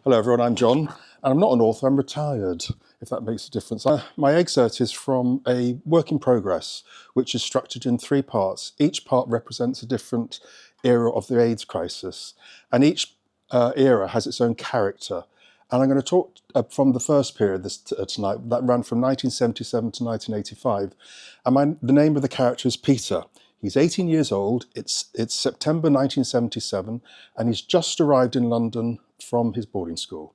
Hello everyone, I'm John, and I'm not an author, I'm retired, if that makes a difference. My excerpt is from a work in progress, which is structured in three parts. Each part represents a different era of the AIDS crisis, and each era has its own character. And I'm going to talk from the first period tonight, that ran from 1977 to 1985. And the name of the character is Peter. He's 18 years old, it's September 1977, and he's just arrived in London from his boarding school.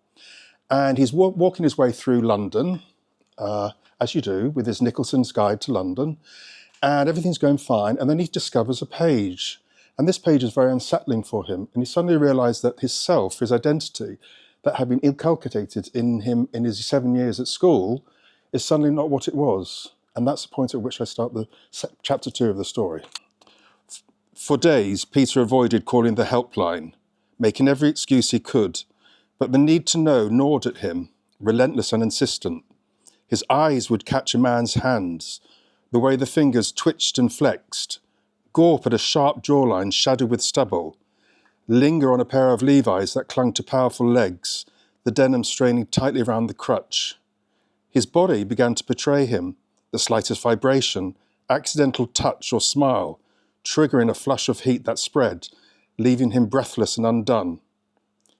And he's walking his way through London, as you do, with his Nicholson's Guide to London, and everything's going fine, and then he discovers a page. And this page is very unsettling for him, and he suddenly realised that his self, his identity, that had been inculcated in him in his 7 years at school, is suddenly not what it was. And that's the point at which I start the chapter 2 of the story. For days, Peter avoided calling the helpline, making every excuse he could, but the need to know gnawed at him, relentless and insistent. His eyes would catch a man's hands, the way the fingers twitched and flexed, gawp at a sharp jawline shadowed with stubble, linger on a pair of Levi's that clung to powerful legs, the denim straining tightly around the crutch. His body began to betray him, the slightest vibration, accidental touch or smile, triggering a flush of heat that spread, leaving him breathless and undone.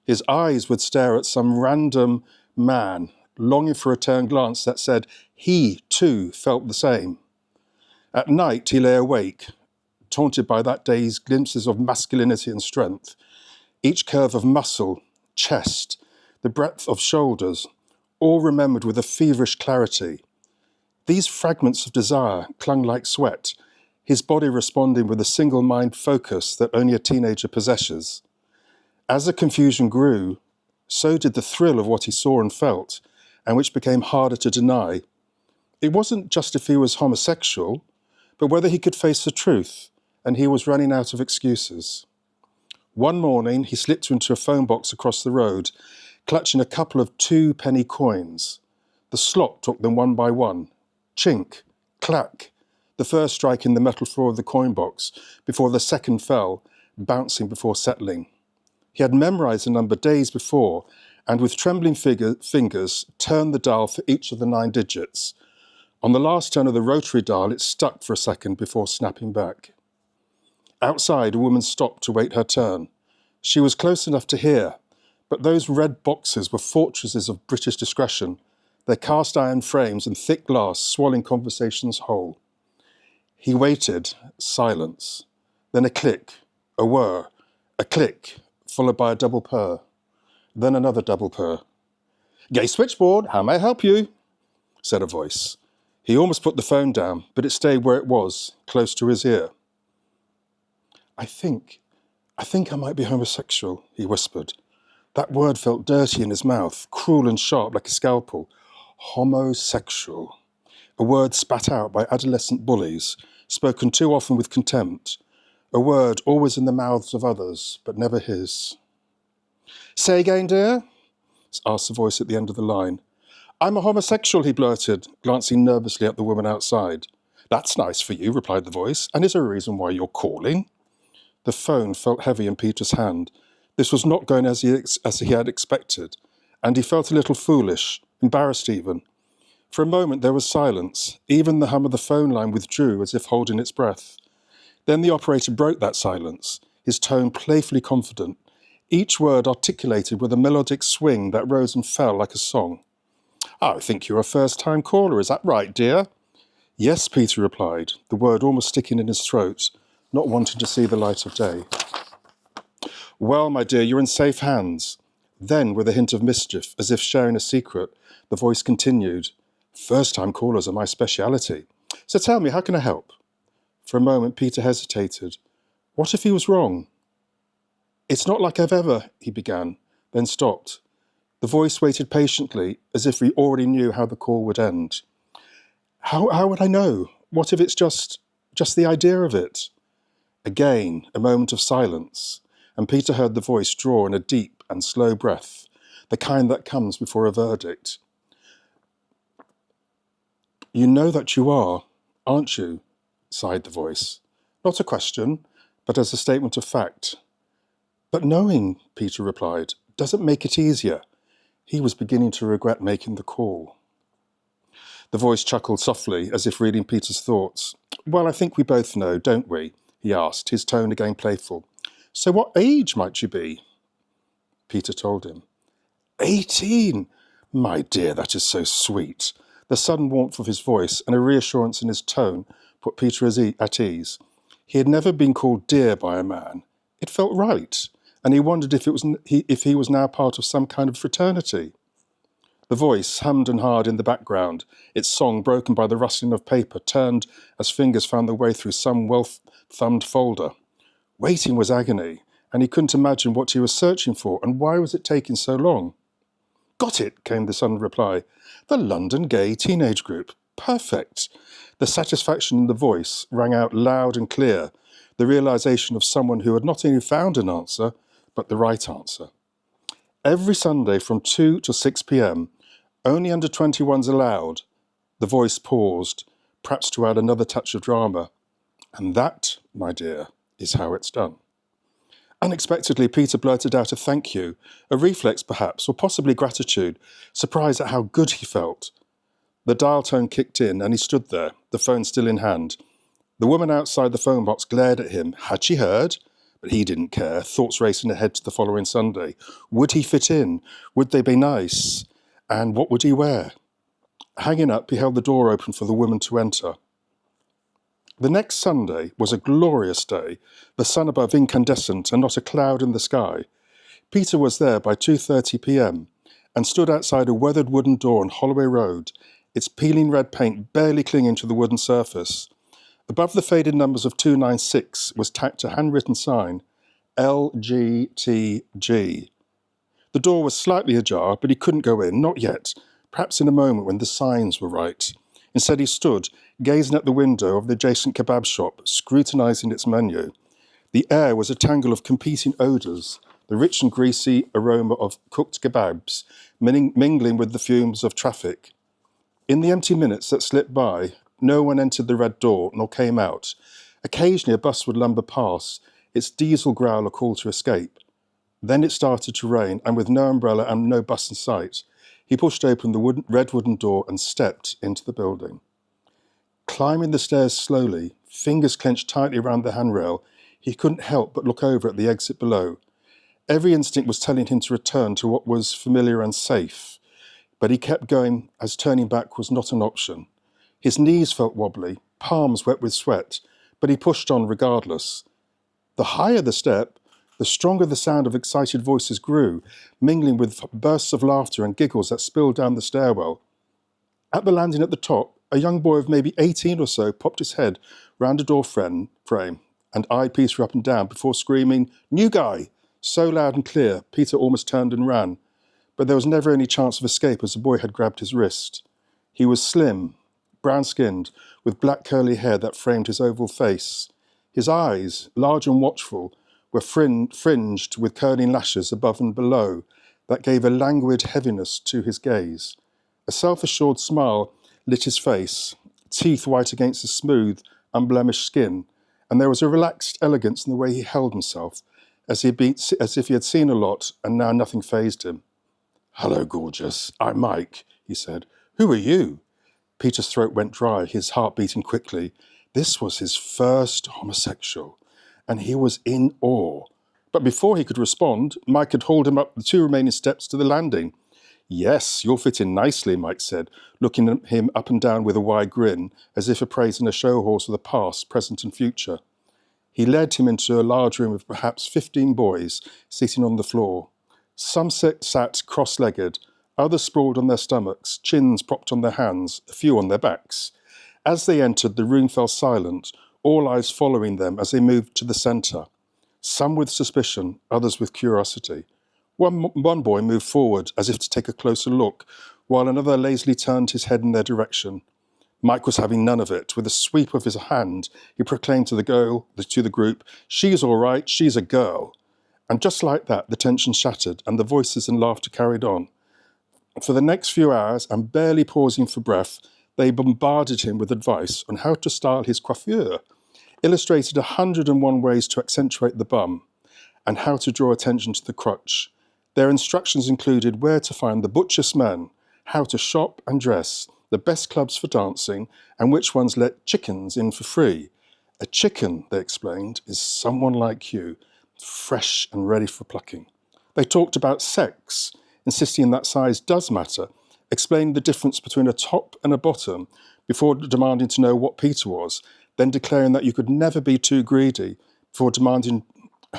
His eyes would stare at some random man, longing for a return glance that said he, too, felt the same. At night, he lay awake, taunted by that day's glimpses of masculinity and strength, each curve of muscle, chest, the breadth of shoulders, all remembered with a feverish clarity. These fragments of desire clung like sweat, his body responding with a single mind focus that only a teenager possesses. As the confusion grew, so did the thrill of what he saw and felt, and which became harder to deny. It wasn't just if he was homosexual, but whether he could face the truth, and he was running out of excuses. One morning, he slipped into a phone box across the road, clutching a couple of 2-penny coins. The slot took them one by one. Chink, clack, the first striking the metal floor of the coin box before the second fell, bouncing before settling. He had memorized the number days before, and with trembling fingers turned the dial for each of the 9 digits. On the last turn of the rotary dial, it stuck for a second before snapping back. Outside, a woman stopped to wait her turn. She was close enough to hear, but those red boxes were fortresses of British discretion, their cast iron frames and thick glass swallowing conversations whole. He waited, silence, then a click, a whir, a click, followed by a double purr, then another double purr. "Gay switchboard, how may I help you?" said a voice. He almost put the phone down, but it stayed where it was, close to his ear. I think I might be homosexual, he whispered. That word felt dirty in his mouth, cruel and sharp like a scalpel. Homosexual. A word spat out by adolescent bullies, spoken too often with contempt. A word always in the mouths of others, but never his. "Say again, dear?" asked the voice at the end of the line. "I'm a homosexual," he blurted, glancing nervously at the woman outside. "That's nice for you," replied the voice. "And is there a reason why you're calling?" The phone felt heavy in Peter's hand. This was not going as he had expected, and he felt a little foolish, embarrassed even. For a moment there was silence. Even the hum of the phone line withdrew as if holding its breath. Then the operator broke that silence, his tone playfully confident, each word articulated with a melodic swing that rose and fell like a song. "I think you're a first-time caller, is that right, dear?" "Yes," Peter replied, the word almost sticking in his throat, not wanting to see the light of day. "Well, my dear, you're in safe hands." Then, with a hint of mischief, as if sharing a secret, the voice continued, "First-time callers are my speciality. So tell me, how can I help?" For a moment, Peter hesitated. What if he was wrong? "It's not like I've ever," he began, then stopped. The voice waited patiently, as if he already knew how the call would end. How would I know? What if it's just the idea of it?" Again, a moment of silence, and Peter heard the voice draw in a deep and slow breath, the kind that comes before a verdict. "You know that you are, aren't you?" sighed the voice. Not a question, but as a statement of fact. "But knowing," Peter replied, "doesn't make it easier. He was beginning to regret making the call. The voice chuckled softly, as if reading Peter's thoughts. "Well, I think we both know, don't we?" he asked, his tone again playful. "So what age might you be?" Peter told him. 18! My dear, that is so sweet. The sudden warmth of his voice and a reassurance in his tone put Peter at ease. He had never been called dear by a man. It felt right, and he wondered if he was now part of some kind of fraternity. The voice hummed and hard in the background, its song broken by the rustling of paper turned as fingers found their way through some well-thumbed folder. Waiting was agony, and he couldn't imagine what he was searching for, and why was it taking so long? "Got it," came the sudden reply. "The London Gay Teenage Group. Perfect." The satisfaction in the voice rang out loud and clear, the realization of someone who had not only found an answer, but the right answer. Every Sunday from 2 to 6 p.m, only under 21s allowed. The voice paused, perhaps to add another touch of drama. "And that, my dear, is how it's done." Unexpectedly, Peter blurted out a thank you, a reflex perhaps, or possibly gratitude, surprised at how good he felt. The dial tone kicked in and he stood there, the phone still in hand. The woman outside the phone box glared at him. Had she heard? But he didn't care, thoughts racing ahead to the following Sunday. Would he fit in? Would they be nice? And what would he wear? Hanging up, he held the door open for the woman to enter. The next Sunday was a glorious day, the sun above incandescent and not a cloud in the sky. Peter was there by 2:30 p.m. and stood outside a weathered wooden door on Holloway Road, its peeling red paint barely clinging to the wooden surface. Above the faded numbers of 296 was tacked a handwritten sign, LGTG. The door was slightly ajar, but he couldn't go in, not yet, perhaps in a moment when the signs were right. Instead he stood, gazing at the window of the adjacent kebab shop, scrutinising its menu. The air was a tangle of competing odours, the rich and greasy aroma of cooked kebabs, mingling with the fumes of traffic. In the empty minutes that slipped by, no one entered the red door nor came out. Occasionally a bus would lumber past, its diesel growl a call to escape. Then it started to rain, and with no umbrella and no bus in sight, he pushed open the red wooden door and stepped into the building. Climbing the stairs slowly, fingers clenched tightly around the handrail, he couldn't help but look over at the exit below. Every instinct was telling him to return to what was familiar and safe, but he kept going as turning back was not an option. His knees felt wobbly, palms wet with sweat, but he pushed on regardless. The higher the step, the stronger the sound of excited voices grew, mingling with bursts of laughter and giggles that spilled down the stairwell. At the landing at the top, a young boy of maybe 18 or so popped his head round a door frame and eyed Peter up and down before screaming, "New guy!" so loud and clear, Peter almost turned and ran. But there was never any chance of escape as the boy had grabbed his wrist. He was slim, brown-skinned, with black curly hair that framed his oval face. His eyes, large and watchful, were fringed with curling lashes above and below that gave a languid heaviness to his gaze. A self-assured smile lit his face, teeth white against his smooth, unblemished skin, and there was a relaxed elegance in the way he held himself, as if he had seen a lot and now nothing fazed him. "Hello, gorgeous. I'm Mike," he said. "Who are you?" Peter's throat went dry, his heart beating quickly. This was his first homosexual, and he was in awe. But before he could respond, Mike had hauled him up the 2 remaining steps to the landing. "Yes, you'll fit in nicely," Mike said, looking at him up and down with a wide grin, as if appraising a show horse of the past, present and future. He led him into a large room of perhaps 15 boys sitting on the floor. Some sat cross-legged, others sprawled on their stomachs, chins propped on their hands, a few on their backs. As they entered, the room fell silent, all eyes following them as they moved to the centre. Some with suspicion, others with curiosity. One boy moved forward as if to take a closer look, while another lazily turned his head in their direction. Mike was having none of it. With a sweep of his hand, he proclaimed to the group, "She's all right, she's a girl." And just like that, the tension shattered and the voices and laughter carried on. For the next few hours, and barely pausing for breath, they bombarded him with advice on how to style his coiffure, illustrated 101 ways to accentuate the bum, and how to draw attention to the crotch. Their instructions included where to find the butcher's men, how to shop and dress, the best clubs for dancing, and which ones let chickens in for free. A chicken, they explained, is someone like you, fresh and ready for plucking. They talked about sex, insisting that size does matter, explaining the difference between a top and a bottom before demanding to know what Peter was, then declaring that you could never be too greedy before demanding,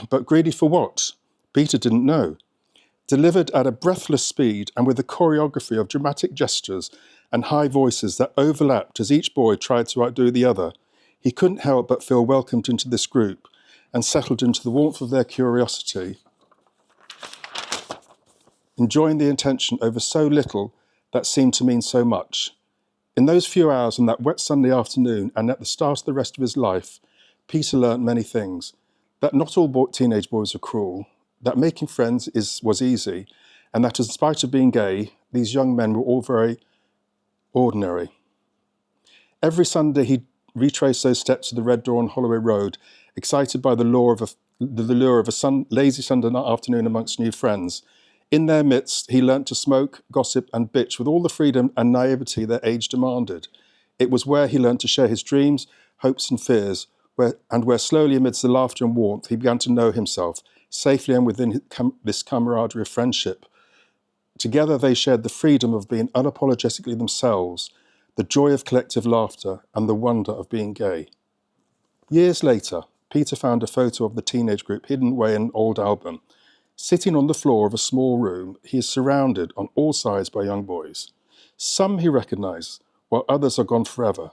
but greedy for what? Peter didn't know. Delivered at a breathless speed and with a choreography of dramatic gestures and high voices that overlapped as each boy tried to outdo the other, he couldn't help but feel welcomed into this group and settled into the warmth of their curiosity, enjoying the attention over so little that seemed to mean so much. In those few hours on that wet Sunday afternoon and at the start of the rest of his life, Peter learnt many things. That not all teenage boys are cruel, that making friends was easy, and that in spite of being gay, these young men were all very ordinary. Every Sunday he retraced those steps to the red door on Holloway Road, excited by the lure of a lazy Sunday afternoon amongst new friends. In their midst, he learnt to smoke, gossip, and bitch with all the freedom and naivety their age demanded. It was where he learnt to share his dreams, hopes, and fears, where slowly amidst the laughter and warmth, he began to know himself, safely and within this camaraderie of friendship. Together they shared the freedom of being unapologetically themselves, the joy of collective laughter, and the wonder of being gay. Years later, Peter found a photo of the teenage group hidden away in an old album. Sitting on the floor of a small room, he is surrounded on all sides by young boys. Some he recognised, while others are gone forever.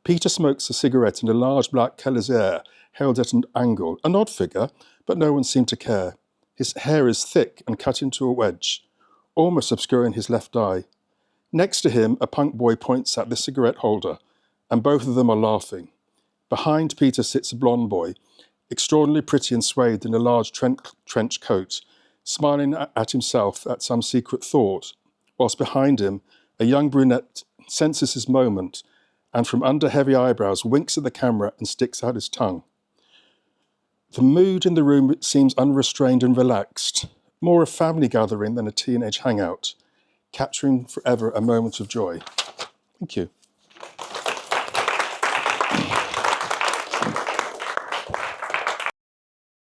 Peter smokes a cigarette in a large black Calaisaire held at an angle, an odd figure, but no one seemed to care. His hair is thick and cut into a wedge, almost obscuring his left eye. Next to him, a punk boy points at the cigarette holder, and both of them are laughing. Behind Peter sits a blonde boy, extraordinarily pretty and swathed in a large trench coat, smiling at himself at some secret thought, whilst behind him, a young brunette senses his moment, and from under heavy eyebrows winks at the camera and sticks out his tongue. The mood in the room seems unrestrained and relaxed, more a family gathering than a teenage hangout, capturing forever a moment of joy. Thank you.